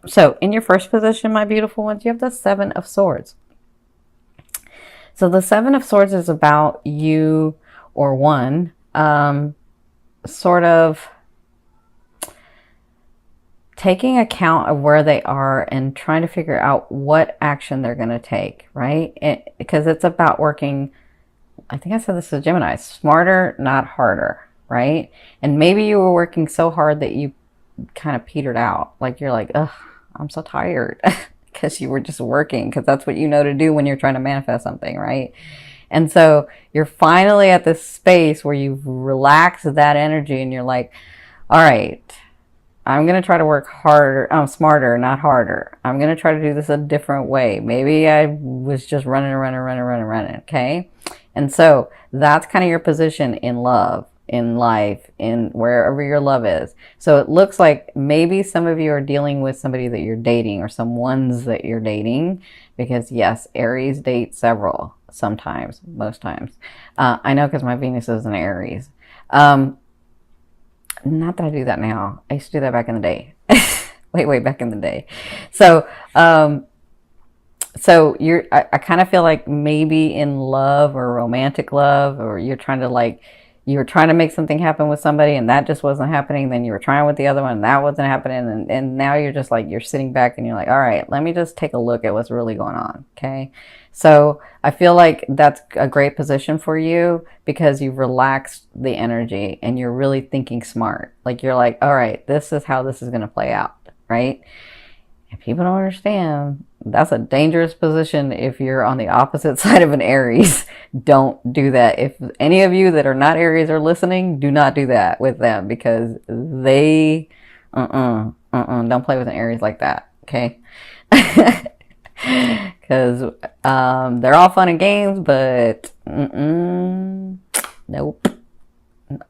So in your first position, my beautiful ones, you have the Seven of Swords. So the Seven of Swords is about you or one sort of taking account of where they are and trying to figure out what action they're going to take, right? Because it's about working, I think I said this to Gemini, smarter, not harder, right? And maybe you were working so hard that you kind of petered out. Like you're like, ugh, I'm so tired because you were just working because that's what you know to do when you're trying to manifest something, right? And so you're finally at this space where you've relaxed that energy and you're like, all right, I'm going to try to work harder, smarter, not harder. I'm going to try to do this a different way. Maybe I was just running. Okay. And so that's kind of your position in love, in life, in wherever your love is. So it looks like maybe some of you are dealing with somebody that you're dating or some ones that you're dating, because yes, Aries dates several, sometimes, most times. I know because my Venus is in Aries. Not that I do that now. I used to do that back in the day. Way back in the day. So, I kind of feel like maybe in love or romantic love, or you're trying to like, you were trying to make something happen with somebody and that just wasn't happening. Then you were trying with the other one and that wasn't happening. And now you're just like, you're sitting back and you're like, all right, let me just take a look at what's really going on. Okay. So I feel like that's a great position for you because you've relaxed the energy and you're really thinking smart. Like you're like, all right, this is how this is going to play out. Right. If people don't understand, that's a dangerous position if you're on the opposite side of an Aries. Don't do that. If any of you that are not Aries are listening, do not do that with them because they, don't play with an Aries like that, okay? Because they're all fun and games, but nope,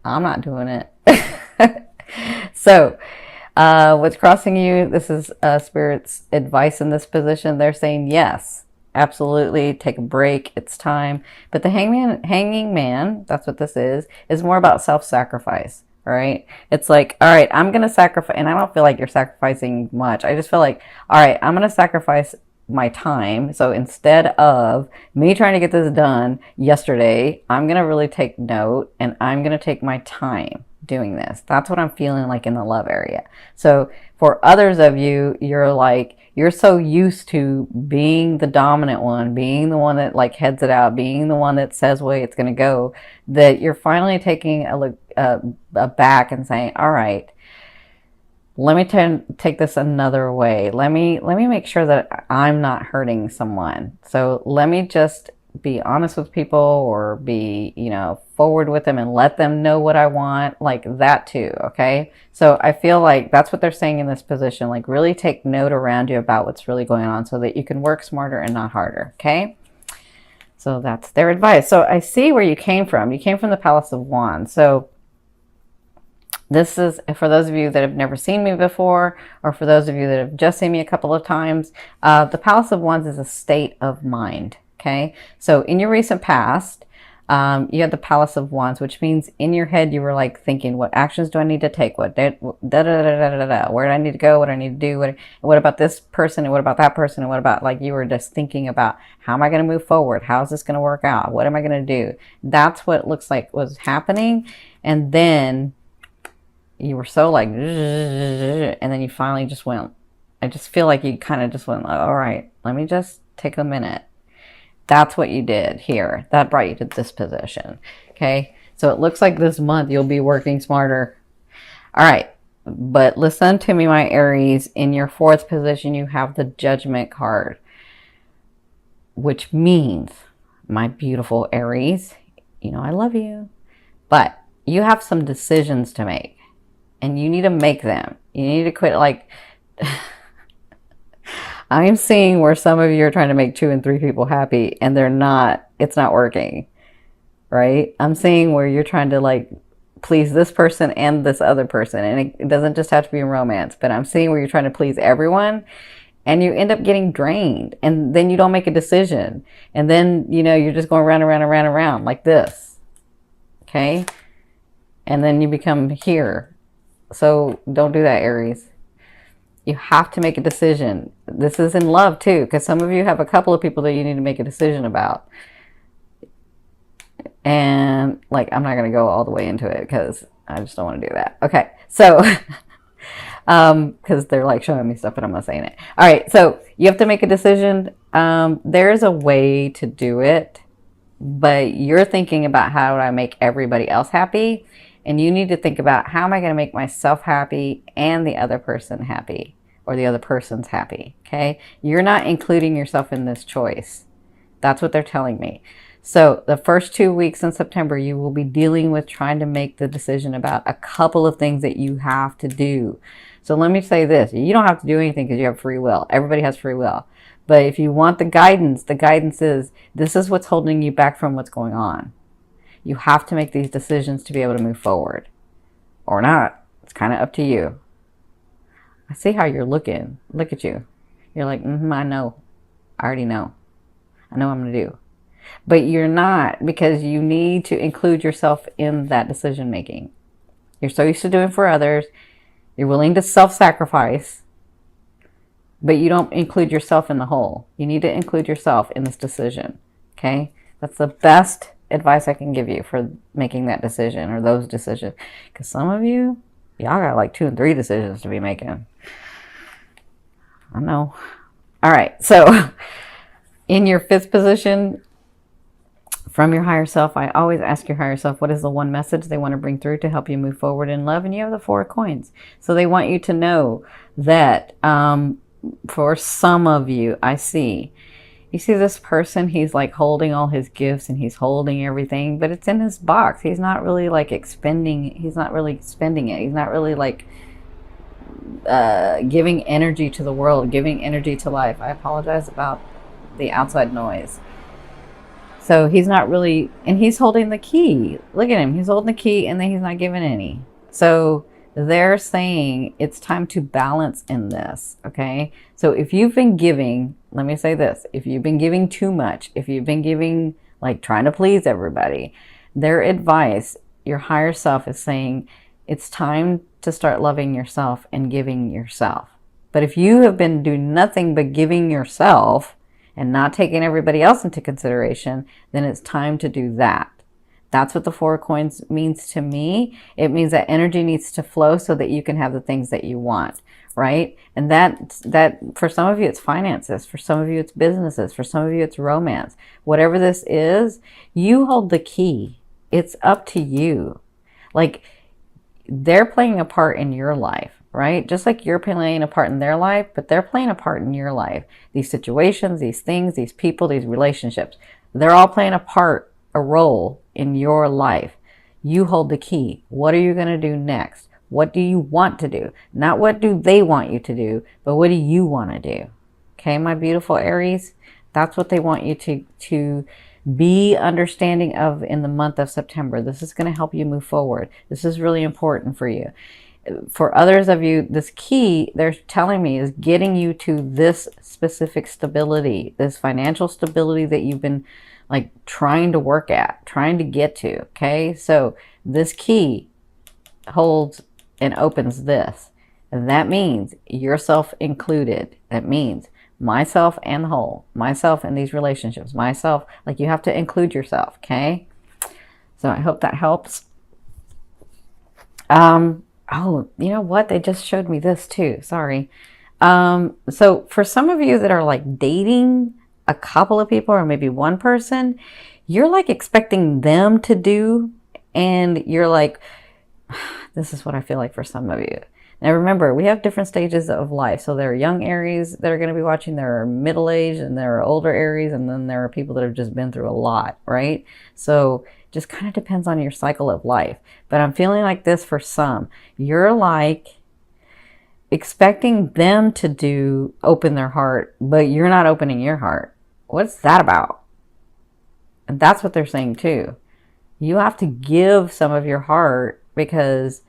I'm not doing it. So, what's crossing you? This is Spirit's advice in this position. They're saying yes, absolutely. Take a break. It's time. But the hanging man, that's what this is more about self-sacrifice. Right? It's like, all right, I'm gonna sacrifice, and I don't feel like you're sacrificing much. I just feel like, all right, I'm gonna sacrifice my time. So instead of me trying to get this done yesterday, I'm gonna really take note and I'm gonna take my time doing this. That's what I'm feeling like in the love area. So for others of you, you're like, you're so used to being the dominant one, being the one that like heads it out, being the one that says way it's going to go, that you're finally taking a look back and saying, all right, let me take this another way. Let me make sure that I'm not hurting someone. So let me just be honest with people or be, forward with them and let them know what I want, like that too, okay? So I feel like that's what they're saying in this position, like really take note around you about what's really going on so that you can work smarter and not harder, okay? So that's their advice. So I see where you came from. You came from the Palace of Wands. So this is for those of you that have never seen me before, or for those of you that have just seen me a couple of times. The Palace of Wands is a state of mind. Okay, so in your recent past, you had the Palace of Wands, which means in your head you were like thinking, what actions do I need to take? What da da da da da da da? Where do I need to go? What do I need to do? What about this person? And what about that person? And what about, like, you were just thinking about, how am I going to move forward? How is this going to work out? What am I going to do? That's what it looks like was happening. And then you were so like, and then you finally just went, I just feel like you kind of just went, all right, let me just take a minute. That's what you did here. That brought you to this position. Okay. So it looks like this month you'll be working smarter. All right. But listen to me, my Aries. In your fourth position, you have the Judgment card, which means, my beautiful Aries, I love you, but you have some decisions to make. And you need to make them. You need to quit, like, I'm seeing where some of you are trying to make 2 and 3 people happy and it's not working, right? I'm seeing where you're trying to like please this person and this other person. And it doesn't just have to be in romance, but I'm seeing where you're trying to please everyone and you end up getting drained and then you don't make a decision. And then, you're just going round and round and round and round like this. Okay. And then you become here. So don't do that, Aries. You have to make a decision. This is in love too, because some of you have a couple of people that you need to make a decision about. And like, I'm not going to go all the way into it because I just don't want to do that. Okay, so because they're like showing me stuff, but I'm not saying it. All right, so you have to make a decision. There's a way to do it, but you're thinking about how do I make everybody else happy, and you need to think about how am I going to make myself happy and the other person happy, or the other person's happy. Okay, you're not including yourself in this choice. That's what they're telling me. So the first 2 weeks in September, you will be dealing with trying to make the decision about a couple of things that you have to do. So let me say this. You don't have to do anything because you have free will. Everybody has free will. But if you want the guidance is this is what's holding you back from what's going on. You have to make these decisions to be able to move forward. Or not. It's kind of up to you. I see how you're looking. Look at you. You're like, I know. I already know. I know what I'm going to do. But you're not, because you need to include yourself in that decision making. You're so used to doing for others. You're willing to self-sacrifice, but you don't include yourself in the whole. You need to include yourself in this decision. Okay? That's the best advice I can give you for making that decision or those decisions. Because some of you, y'all got like 2 and 3 decisions to be making. I know. All right. So in your 5th position, from your higher self, I always ask your higher self, what is the one message they want to bring through to help you move forward in love? And you have the 4 coins. So they want you to know that for some of you, you see this person, he's like holding all his gifts and he's holding everything, but it's in his box. He's not really like expending, he's not really spending it. He's not really like giving energy to the world, giving energy to life. I apologize about the outside noise. So he's not really, and he's holding the key. Look at him. He's holding the key and then he's not giving any. So they're saying it's time to balance in this. Okay. So if you've been giving, let me say this, if you've been giving too much, if you've been giving, like trying to please everybody, their advice, your higher self is saying it's time to start loving yourself and giving yourself. But if you have been doing nothing but giving yourself, and not taking everybody else into consideration, then it's time to do that. That's what the 4 coins means to me. It means that energy needs to flow so that you can have the things that you want, right? And that for some of you, it's finances. For some of you, it's businesses. For some of you, it's romance. Whatever this is, you hold the key. It's up to you. Like, they're playing a part in your life. Right? Just like you're playing a part in their life, but they're playing a part in your life. These situations, these things, these people, these relationships, they're all playing a role in your life. You hold the key. What are you going to do next? What do you want to do? Not what do they want you to do, but what do you want to do? Okay, my beautiful Aries, that's what they want you to be understanding of in the month of September. This is going to help you move forward. This is really important for you. For others of you, this key, they're telling me, is getting you to this specific stability, this financial stability that you've been like trying to work at, trying to get to. Okay. So this key holds and opens this. And that means yourself included. That means myself and the whole, myself in these relationships, myself, like you have to include yourself. Okay. So I hope that helps. Oh, you know what? They just showed me this too. Sorry. So for some of you that are like dating a couple of people or maybe one person, you're like expecting them to do, and you're like, this is what I feel like for some of you. Now remember, we have different stages of life. So there are young Aries that are going to be watching, there are middle-aged, and there are older Aries, and then there are people that have just been through a lot, right? So just kind of depends on your cycle of life. But I'm feeling like this for some. You're like expecting them to open their heart, but you're not opening your heart. What's that about? And that's what they're saying too. You have to give some of your heart because,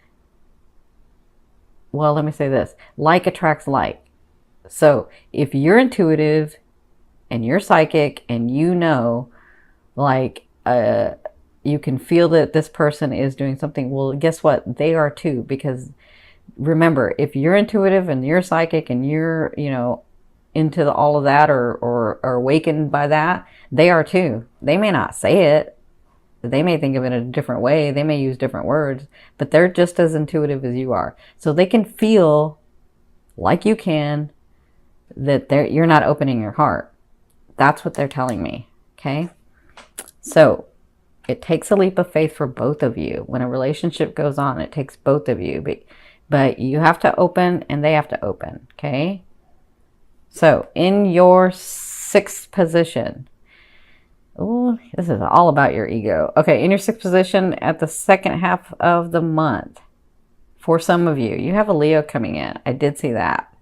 well, let me say this. Like attracts like. So if you're intuitive and you're psychic and you know, like, you can feel that this person is doing something, well, guess what? They are too, because Remember, if you're intuitive and you're psychic and you're, you know, into all of that, or awakened by that, they are too. They may not say it. They may think of it in a different way. They may use different words, but they're just as intuitive as you are. So they can feel like you can, that you're not opening your heart. That's what they're telling me. Okay. So it takes a leap of faith for both of you. When a relationship goes on, it takes both of you, but you have to open and they have to open. Okay. So in your sixth position, oh, this is all about your ego. Okay, in your sixth position at the second half of the month, for some of you, you have a Leo coming in. I did see that.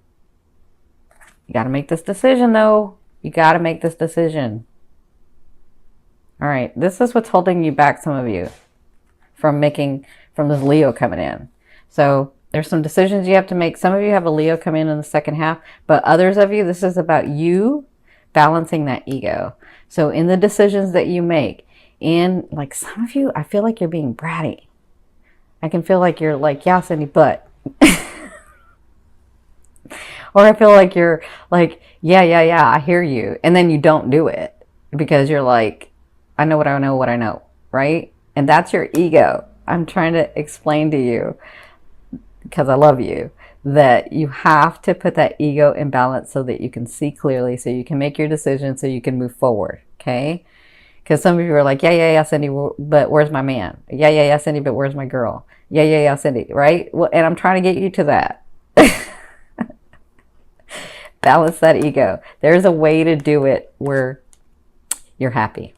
You got to make this decision, though. You got to make this decision. All right, this is what's holding you back, some of you, from this Leo coming in. So there's some decisions you have to make. Some of you have a Leo come in the second half, but others of you, this is about you balancing that ego. So in the decisions that you make, like some of you, I feel like you're being bratty. I can feel like you're like, yeah, Cindy, but. Or I feel like you're like, yeah, I hear you. And then you don't do it because you're like, I know what I know, right? And that's your ego. I'm trying to explain to you, because I love you, that you have to put that ego in balance so that you can see clearly, so you can make your decision, so you can move forward, okay? Because some of you are like, yeah, Cindy, but where's my man? Yeah, Cindy, but where's my girl? Yeah, Cindy, right? Well, and I'm trying to get you to that. Balance that ego. There's a way to do it where you're happy,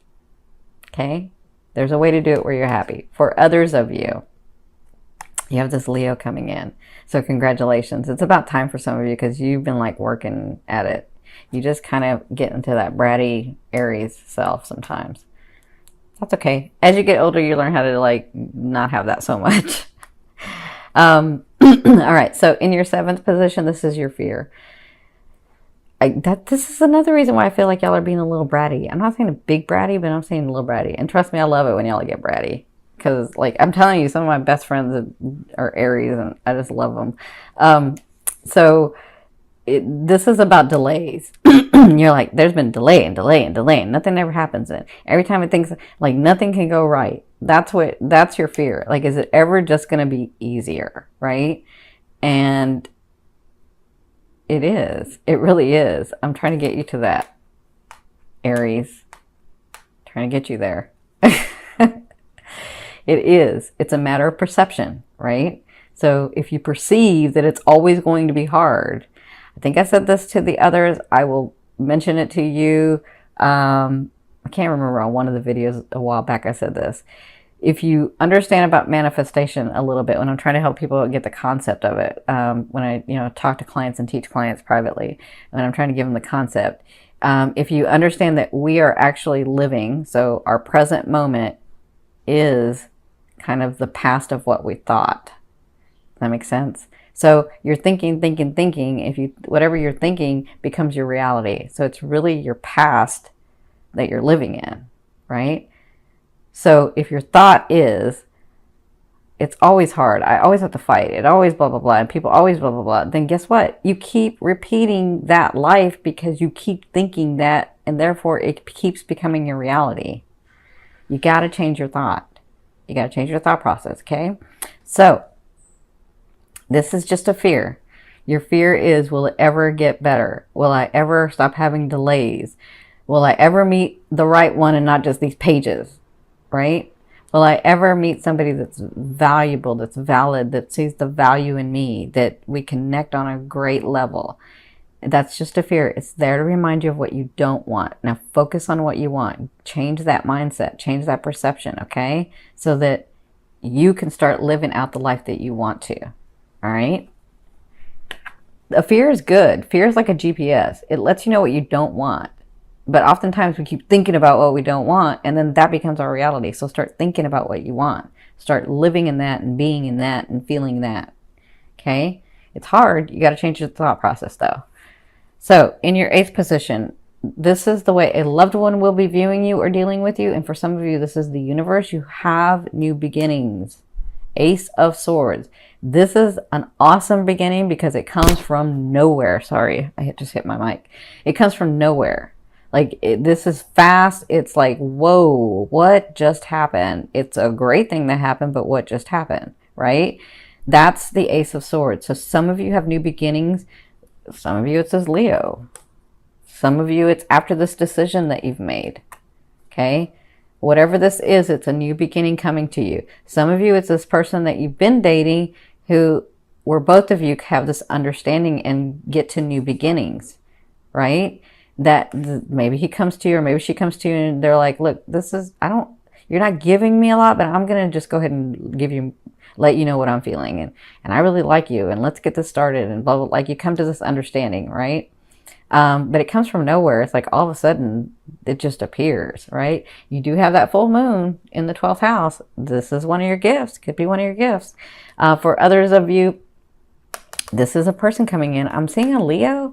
okay? There's a way to do it where you're happy. For others of you, you have this Leo coming in. So congratulations. It's about time for some of you, because you've been like working at it. You just kind of get into that bratty Aries self sometimes. That's okay. As you get older, you learn how to like not have that so much. All right. So in your seventh position, this is your fear. This is another reason why I feel like y'all are being a little bratty. I'm not saying a big bratty, but I'm saying a little bratty. And trust me, I love it when y'all get bratty. Because, like, I'm telling you, some of my best friends are Aries, and I just love them. This is about delays. You're like, there's been delay and nothing ever happens. And every time it thinks, like, nothing can go right. That's your fear. Like, is it ever just going to be easier, right? And it is. It really is. I'm trying to get you to that, Aries. Trying to get you there. It is. It's a matter of perception, right? So if you perceive that it's always going to be hard, I think I said this to the others. I will mention it to you. I can't remember, on one of the videos a while back I said this. If you understand about manifestation a little bit, when I'm trying to help people get the concept of it, when I talk to clients and teach clients privately, when I'm trying to give them the concept, if you understand that we are actually living, so our present moment is kind of the past of what we thought. Does that make sense? So you're thinking. Whatever you're thinking becomes your reality. So it's really your past that you're living in, right? So if your thought is, it's always hard, I always have to fight, it always blah, blah, blah, and people always blah, blah, blah, then guess what? You keep repeating that life because you keep thinking that, and therefore it keeps becoming your reality. You got to change your thought. You got to change your thought process, okay? So this is just a fear. Your fear is, will it ever get better? Will I ever stop having delays? Will I ever meet the right one and not just these pages, right? Will I ever meet somebody that's valuable, that's valid, that sees the value in me, that we connect on a great level? That's just a fear. It's there to remind you of what you don't want. Now focus on what you want. Change that mindset. Change that perception, okay? So that you can start living out the life that you want to, all right? A fear is good. Fear is like a GPS. It lets you know what you don't want. But oftentimes we keep thinking about what we don't want, and then that becomes our reality. So start thinking about what you want. Start living in that and being in that and feeling that, okay? It's hard. You got to change your thought process, though. So in your eighth position, this is the way a loved one will be viewing you or dealing with you. And for some of you, this is the universe. You have new beginnings. Ace of Swords. This is an awesome beginning because it comes from nowhere. Sorry, I just hit my mic. It comes from nowhere. Like, this is fast. It's like, whoa, what just happened? It's a great thing that happened, but what just happened, right? That's the Ace of Swords. So some of you have new beginnings. Some of you, it says Leo. Some of you, it's after this decision that you've made. Okay? Whatever this is, it's a new beginning coming to you. Some of you, it's this person that you've been dating where both of you have this understanding and get to new beginnings, right? That maybe he comes to you or maybe she comes to you and they're like, look, you're not giving me a lot, but I'm going to just go ahead and let you know what I'm feeling. And I really like you, and let's get this started, and blah, blah, like you come to this understanding, right? But it comes from nowhere. It's like all of a sudden it just appears, right? You do have that full moon in the 12th house. This is one of your gifts. Could be one of your gifts. For others of you, this is a person coming in. I'm seeing a Leo.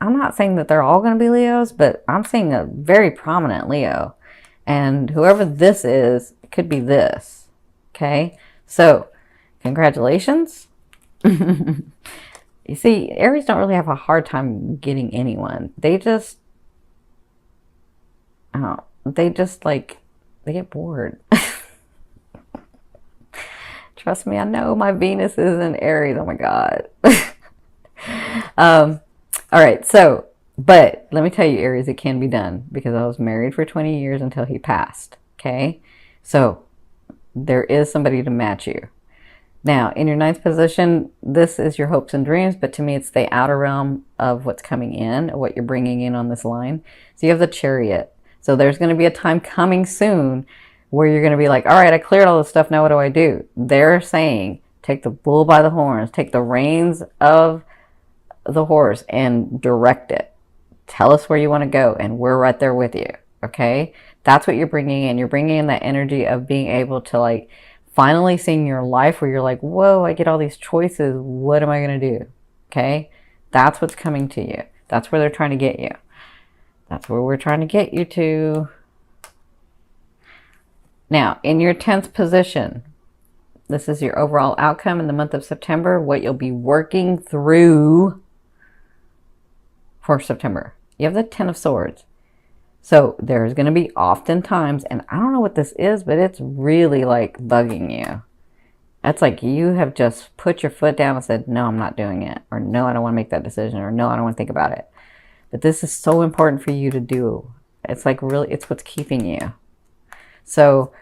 I'm not saying that they're all going to be Leos, but I'm seeing a very prominent Leo. And whoever this is, it could be this. Okay? So, congratulations. You see, Aries don't really have a hard time getting anyone. They just like, they get bored. Trust me, I know my Venus is in Aries. Oh my God. All right. So, but let me tell you, Aries, it can be done because I was married for 20 years until he passed. Okay. So there is somebody to match you. Now, in your ninth position, this is your hopes and dreams, but to me, it's the outer realm of what's coming in, what you're bringing in on this line. So you have the Chariot. So there's going to be a time coming soon where you're going to be like, all right, I cleared all this stuff. Now what do I do? They're saying, take the bull by the horns, take the reins of the horse and direct it. Tell us where you want to go, and we're right there with you. Okay? That's what you're bringing in. You're bringing in that energy of being able to, like, finally seeing your life where you're like, whoa, I get all these choices. What am I going to do? Okay? That's what's coming to you. That's where they're trying to get you. That's where we're trying to get you to. Now, in your 10th position, this is your overall outcome in the month of September, what you'll be working through for September. You have the 10 of Swords. So there's going to be oftentimes, and I don't know what this is, but it's really like bugging you. That's like you have just put your foot down and said, no, I'm not doing it. Or no, I don't want to make that decision. Or no, I don't want to think about it. But this is so important for you to do. It's like really, it's what's keeping you. So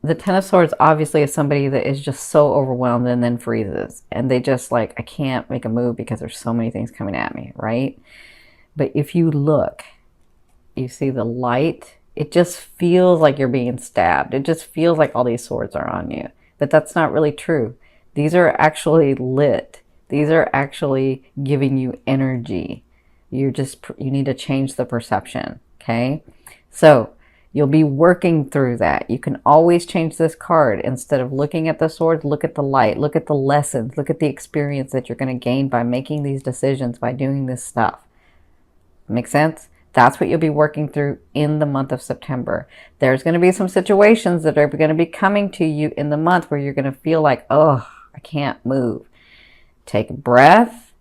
the 10 of Swords obviously is somebody that is just so overwhelmed and then freezes. And they just like, I can't make a move because there's so many things coming at me, right? But if you look, you see the light, it just feels like you're being stabbed. It just feels like all these swords are on you. But that's not really true. These are actually lit. These are actually giving you energy. You need to change the perception, okay? So you'll be working through that. You can always change this card. Instead of looking at the swords, look at the light. Look at the lessons. Look at the experience that you're going to gain by making these decisions, by doing this stuff. Make sense? That's what you'll be working through in the month of September. There's going to be some situations that are going to be coming to you in the month where you're going to feel like, oh, I can't move. Take a breath.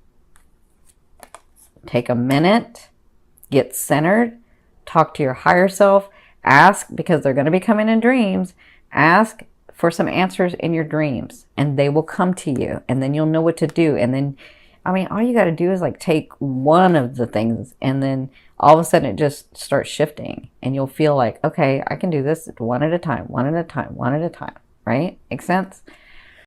Take a minute. Get centered. Talk to your higher self. Ask, because they're going to be coming in dreams. Ask for some answers in your dreams, and they will come to you, and then you'll know what to do. And then, I mean, all you got to do is like take one of the things, and then all of a sudden it just starts shifting, and you'll feel like, okay, I can do this one at a time, one at a time, one at a time, right? Make sense?